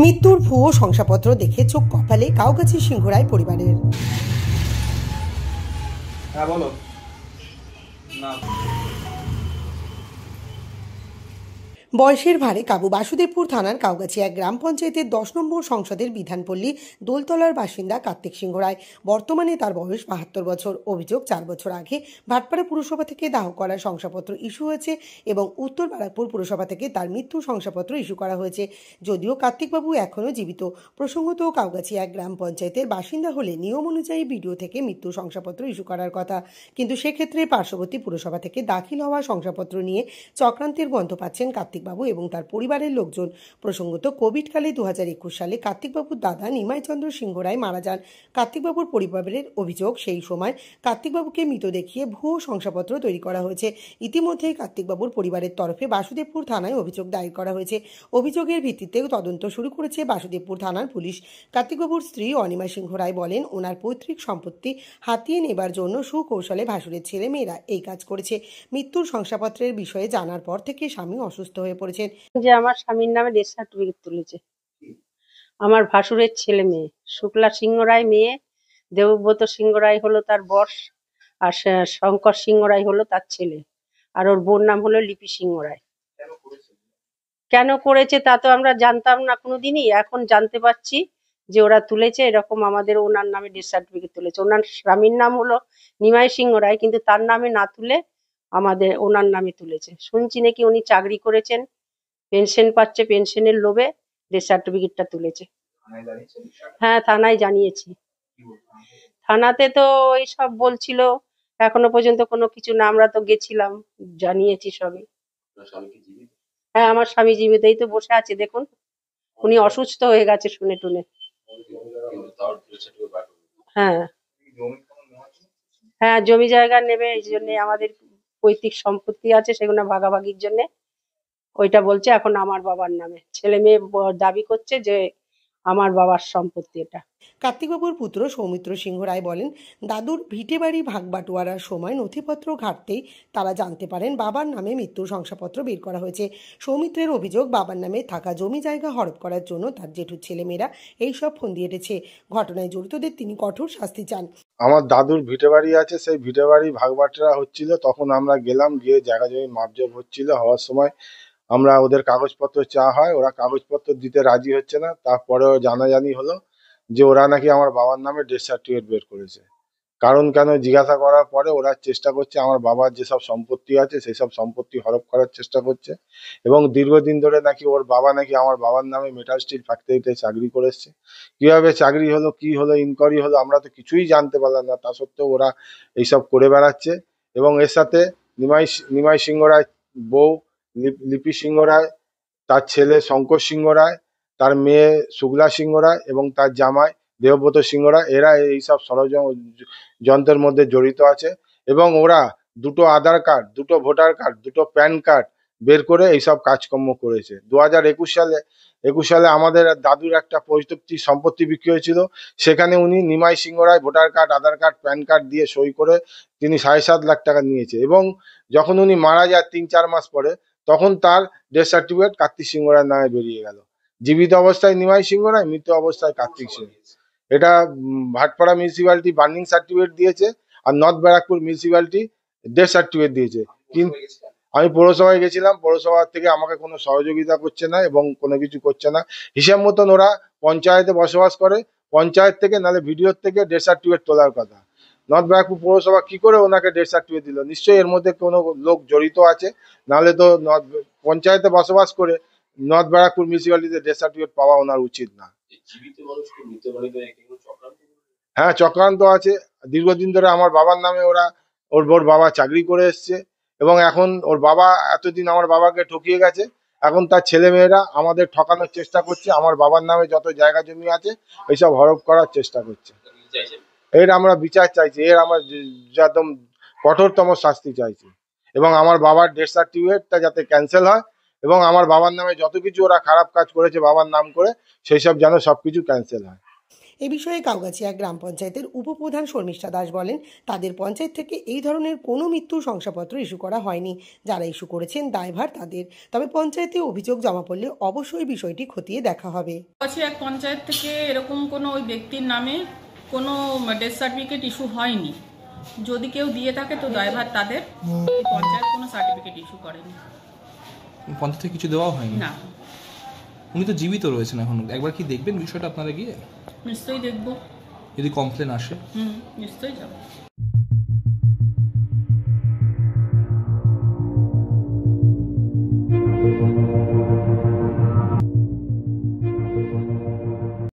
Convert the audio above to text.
মৃত্যুর ভুয়ো শংসাপত্র দেখে চোখ কপালে কাউগাছি সিংহরায় পরিবারের। বয়সের ভারে কাবু বাসুদেবপুর থানার কাউগাছি এক গ্রাম পঞ্চায়েতের 10 নম্বর সংসদের বিধানপল্লী দোলতলার বাসিন্দা কার্তিক সিংহ রায়। বর্তমানে তার বয়স 72 বছর। অভিযোগ 4 বছর আগে ভাটপাড়া পুরসভা থেকে দাহ করা শংসাপত্র ইস্যু হয়েছে এবং উত্তর বারাকপুর পুরসভা থেকে তার মৃত্যু শংসাপত্র ইস্যু করা হয়েছে। যদিও কার্তিকবাবু এখনও জীবিত। প্রসঙ্গত কাউগাছি এক গ্রাম পঞ্চায়েতের বাসিন্দা হলে নিয়ম অনুযায়ী বিডিও থেকে মৃত্যু শংসাপত্র ইস্যু করার কথা, কিন্তু সেক্ষেত্রে পার্শ্ববর্তী পুরসভা থেকে দাখিল হওয়া শংসাপত্র নিয়ে চক্রান্তের গন্ধ পাচ্ছেন কার্তিকবাবু এবং তার পরিবারের লোকজন। প্রসঙ্গত কোভিডকালে 2021 সালে কার্তিকবাবুর দাদা নিমাই চন্দ্র সিংহ রায় মারা যান। কার্তিকবাবুর পরিবারের অভিযোগ, সেই সময় কার্তিকবাবুকে মৃত দেখিয়ে ভুয়ো শংসাপত্র তৈরি করা হয়েছে। ইতিমধ্যেই কার্তিকবাবুর পরিবারের তরফে বাসুদেবপুর থানায় অভিযোগ দায়ের করা হয়েছে। অভিযোগের ভিত্তিতে তদন্ত শুরু করেছে বাসুদেবপুর থানার পুলিশ। কার্তিকবাবুর স্ত্রী অনিমা সিংহ রায় বলেন, ওনার পৈতৃক সম্পত্তি হাতিয়ে নেবার জন্য সুকৌশলে ভাসুরের ছেলেমেয়েরা এই কাজ করেছে। মৃত্যুর শংসাপত্রের বিষয়ে জানার পর থেকে স্বামী অসুস্থ হয়ে পড়েছেন। যে আমার স্বামীর নামে ডেথ সার্টিফিকেট তুলেছে। আমার ভাসুরের ছেলে মেয়ে, শুক্লা সিংহ রায় মেয়ে, দেবব্রত সিংহ রায় হলো তার বর, আর শঙ্কর সিংহ রায় হলো তার ছেলে, আর ওর বোন নাম হলো লিপি সিংহ রায়। কেন করেছে তা তো আমরা জানতাম না কোনোদিনই, এখন জানতে পারছি যে ওরা তুলেছে এরকম। আমাদের ওনার নামে ডেথ সার্টিফিকেট তুলেছে। ওনার স্বামীর নাম হলো নিমাই সিংহ রায়, কিন্তু তার নামে না তুলে আমাদের ওনার নামে তুলেছে। শুনছি নাকি উনি চাকরি করেছেন, পেনশন পাচ্ছে, পেনশনের লোভে ডেথ সার্টিফিকেটটা তুলেছে। হ্যাঁ, থানায় জানিয়েছি। থানাতে তো ওই সব বলছিল, এখনো পর্যন্ত কোনো কিছু না। আমরা তো গেছিলাম, জানিয়েছি সবই। হ্যাঁ, আমার স্বামী জীবিতই তো বসে আছে, দেখুন উনি অসুস্থ হয়ে গেছে শুনে টুনে। হ্যাঁ হ্যাঁ, জমি জায়গা নেবে, এই জন্য আমাদের পৈতৃক সম্পত্তি আছে, সেগুলো ভাগাভাগির জন্য ওইটা বলছে এখন আমার বাবার নামে। ছেলে মেয়ে দাবি করছে যে আমার বাবার সম্পত্তি এটা। কার্তিকবাবুর পুত্র সৌমিত্র সিংহ রায় বলেন, দাদুর ভিটে বাড়ি ভাগ বাটোয়ারার সময় নথিপত্র ঘাটতেই তারা জানতে পারেন বাবার নামে মৃত্যুর শংসাপত্র বের করা হয়েছে। সৌমিত্রের অভিযোগ, বাবার নামে থাকা জমি জায়গা হরপ করার জন্য তার জেঠুর ছেলেমেয়েরা এইসব ফন্দি এঁটেছে। ঘটনায় জড়িতদের তিনি কঠোর শাস্তি চান। আমার দাদুর ভিটে বাড়ি আছে, সেই ভিটে বাড়ি ভাগ বাটোয়ারা হচ্ছিল, তখন আমরা গেলাম, গিয়ে জায়গা জমি মাপজোপ হচ্ছিল। হওয়ার সময় আমরা ওদের কাগজপত্র চাওয়া হয়, ওরা কাগজপত্র দিতে রাজি হচ্ছে না। তারপরেও জানাজানি হলো যে ওরা নাকি আমার বাবার নামে ডেথ সার্টিফিকেট বের করেছে। কারণ কেন জিজ্ঞাসা করার পরে ওরা চেষ্টা করছে আমার বাবার যেসব সম্পত্তি আছে সেই সব সম্পত্তি হরপ করার চেষ্টা করছে। এবং দীর্ঘদিন ধরে নাকি ওর বাবা নাকি আমার বাবার নামে মেটাল স্টিল ফ্যাক্টরিতে চাকরি করে এসছে। কিভাবে চাকরি হলো, কি হলো, ইনকোয়ারি হলো, আমরা তো কিছুই জানতে পারলাম না। তা সত্ত্বেও ওরা এইসব করে বেড়াচ্ছে। এবং এর সাথে নিমাই সিংহ রায় বউ লিপি সিংহ রায়, তার ছেলে শঙ্কর সিংহ রায়, তার মেয়ে শুক্লা সিংহ রায় এবং তার জামাই দেবব্রত সিংহ রায়, এরা এইসব ষড়যন্ত্রের মধ্যে জড়িত আছে। এবং ওরা দুটো আধার কার্ড, দুটো ভোটার কার্ড, দুটো প্যান কার্ড বের করে এইসব কাজকর্ম করেছে। 2021 সালে আমাদের দাদুর একটা পৈতৃক সম্পত্তি বিক্রি হয়েছিল, সেখানে উনি নিমাই সিংহ রায় ভোটার কার্ড, আধার কার্ড, প্যান কার্ড দিয়ে সই করে তিনি 7.5 লাখ টাকা নিয়েছে। এবং যখন উনি মারা যায় 3-4 মাস পরে, তখন তার ডেথ সার্টিফিকেট কার্তিক সিংহ রায়ের নামে বেরিয়ে গেল। জীবিত অবস্থায় নিমাই সিংহ রায়, মৃত অবস্থায় কার্তিক সিংহ। এটা ভাটপাড়া মিউনিসিপ্যালিটি বার্নিং সার্টিফিকেট দিয়েছে, আর north Barrackpore municipality death certificate দিয়েছে। কিন্তু আমি পৌরসভায় গেছিলাম, পৌরসভা থেকে আমাকে কোনো সহযোগিতা করছে না এবং কোনো কিছু করছে না। হিসাব মতন ওরা পঞ্চায়েতে বসবাস করে, পঞ্চায়েত থেকে নাহলে ভিডিওর থেকে ডেথ সার্টিফিকেট তোলার কথা। নর্থ ব্যারাকপুর পৌরসভা কি করে ওনাকে ডেথ সার্টিফিকেট দিল? নিশ্চয়ই এর মধ্যে কোনো লোক জড়িত আছে, নাহলে তো পঞ্চায়েতে বসবাস করে নর্থ ব্যারাকপুর মিউনিসিপ্যালিটিতে ডেথ সার্টিফিকেট পাওয়া ওনার উচিত না। হ্যাঁ, চক্রান্ত আছে। দীর্ঘদিন ধরে আমার বাবার নামে ওর বাবা চাকরি করে এসছে এবং এখন ওর বাবা এতদিন আমার বাবাকে ঠকিয়ে গেছে। এখন তার ছেলে মেয়েরা আমাদের ঠকানোর চেষ্টা করছে, আমার বাবার নামে যত জায়গা জমি আছে এইসব হরপ করার চেষ্টা করছে। এর আমরা বিচার চাইছি, এর আমরা একদম কঠোরতম শাস্তি চাইছি এবং আমার বাবার ডেথ সার্টিফিকেটটা যাতে ক্যান্সেল হয় এবং আমার বাবার নামে যত কিছু ওরা খারাপ কাজ করেছে বাবার নাম করে, সেই সব যেন সবকিছু ক্যান্সেল হয়। এ বিষয়ে কাউগাছিয়া গ্রাম পঞ্চায়েতের উপপ্রধান শর্মিষ্ঠা দাস বলেন, তাদের পঞ্চায়েত থেকে এই ধরনের কোনো মৃত্যুর শংসাপত্র ইস্যু করা হয়নি। যারা ইস্যু করেছেন দায়ভার তাদের। তবে পঞ্চায়েতে অভিযোগ জমা পড়লে অবশ্যই বিষয়টি খতিয়ে দেখা হবে। এক পঞ্চায়েত থেকে এরকম কোনো ওই ব্যক্তির নামে কোনো ডেথ সার্টিফিকেট ইস্যু হয়নি। যদি কেউ দিয়ে থাকে তো দায়ভার তাদের। পঞ্চায়েত কোনো সার্টিফিকেট ইস্যু করেনি। পঞ্চায়েত থেকে কিছু দেওয়া হয়নি? না। উনি তো জীবিত রয়েছেন এখন, একবার কি দেখবেন বিষয়টা আপনারা গিয়ে? নিশ্চয়ই দেখবো। যদি কমপ্লেন আসে? নিশ্চয়ই যাবো।